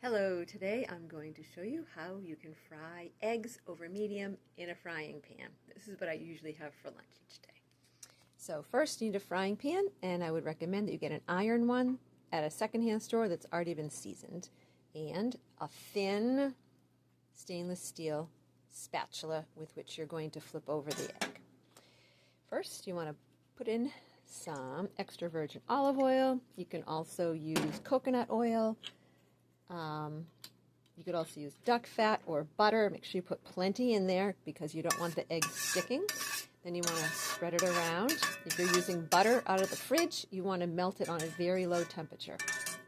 Hello, today I'm going to show you how you can fry eggs over medium in a frying pan. This is what I usually have for lunch each day. So first you need a frying pan, and I would recommend that you get an iron one at a secondhand store that's already been seasoned, and a thin stainless steel spatula with which you're going to flip over the egg. First you want to put in some extra virgin olive oil. You can also use coconut oil. You could also use duck fat or butter. Make sure you put plenty in there because you don't want the egg sticking. Then you want to spread it around. If you're using butter out of the fridge, you want to melt it on a very low temperature.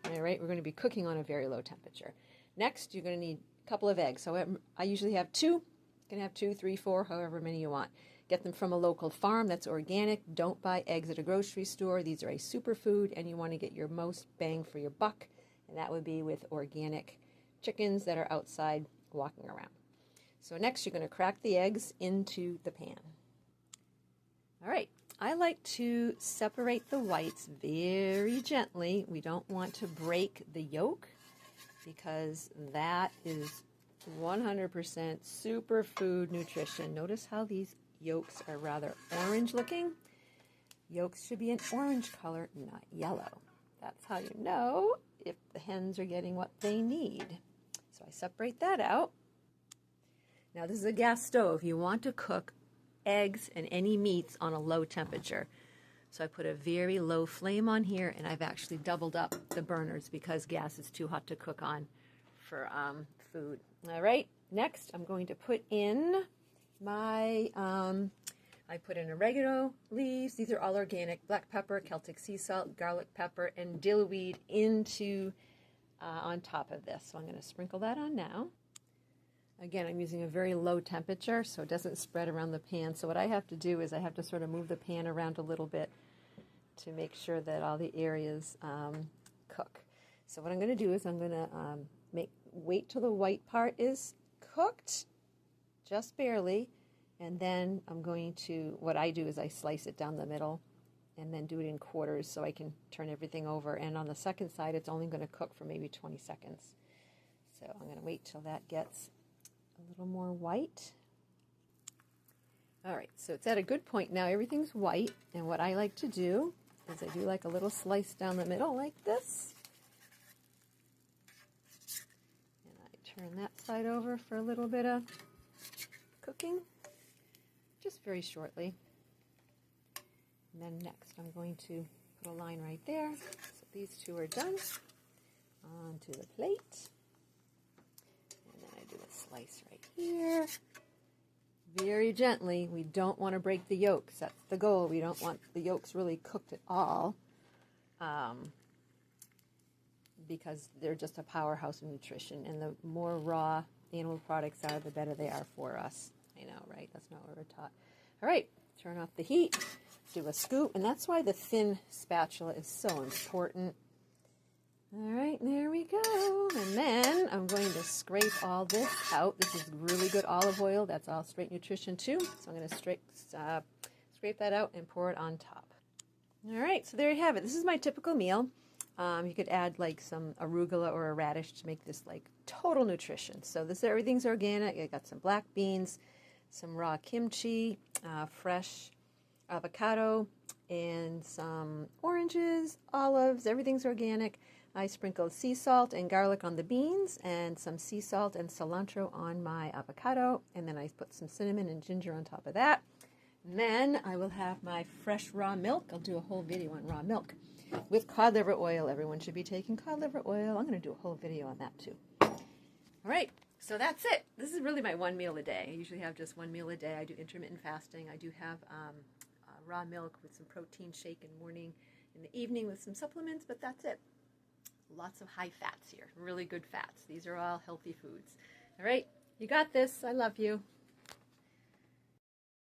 All right, we're going to be cooking on a very low temperature. Next, you're going to need a couple of eggs. So I usually have two. You can have 2, 3, 4, however many you want. Get them from a local farm that's organic. Don't buy eggs at a grocery store. These are a superfood, and you want to get your most bang for your buck. And that would be with organic chickens that are outside walking around. So next you're going to crack the eggs into the pan. All right, I like to separate the whites very gently. We don't want to break the yolk because that is 100% superfood nutrition. Notice how these yolks are rather orange looking. Yolks should be an orange color, not yellow. That's how you know if the hens are getting what they need. So I separate that out. Now this is a gas stove. You want to cook eggs and any meats on a low temperature. So I put a very low flame on here, and I've actually doubled up the burners because gas is too hot to cook on for food. All right, next I'm going to put in my I put in oregano leaves. These are all organic. Black pepper, Celtic sea salt, garlic pepper, and dillweed into on top of this. So I'm going to sprinkle that on now. Again, I'm using a very low temperature so it doesn't spread around the pan. So what I have to do is I have to sort of move the pan around a little bit to make sure that all the areas cook. So what I'm going to do is I'm going to wait till the white part is cooked, just barely. And then I'm going to, what I do is I slice it down the middle and then do it in quarters so I can turn everything over. And on the second side, it's only going to cook for maybe 20 seconds. So I'm going to wait till that gets a little more white. All right, so it's at a good point now. Everything's white. And what I like to do is I do like a little slice down the middle like this. And I turn that side over for a little bit of cooking. Just very shortly. And then next I'm going to put a line right there. So these two are done. Onto the plate. And then I do a slice right here. Very gently. We don't want to break the yolks. That's the goal. We don't want the yolks really cooked at all. Because they're just a powerhouse of nutrition. And the more raw animal products are, the better they are for us. I know, right? That's not what we're taught. All right, turn off the heat, do a scoop, and that's why the thin spatula is so important. All right, there we go. And then I'm going to scrape all this out. This is really good olive oil. That's all straight nutrition too. So I'm going to scrape that out and pour it on top. All right, so there you have it. This is my typical meal. You could add like some arugula or a radish to make this like total nutrition. So everything's organic. I got some black beans, some raw kimchi, fresh avocado, and some oranges, olives. Everything's organic. I sprinkled sea salt and garlic on the beans and some sea salt and cilantro on my avocado. And then I put some cinnamon and ginger on top of that. And then I will have my fresh raw milk. I'll do a whole video on raw milk with cod liver oil. Everyone should be taking cod liver oil. I'm going to do a whole video on that too. All right. So that's it. This is really my one meal a day. I usually have just one meal a day. I do intermittent fasting. I do have raw milk with some protein shake in the morning, in the evening with some supplements, but that's it. Lots of high fats here, really good fats. These are all healthy foods. All right, you got this. I love you.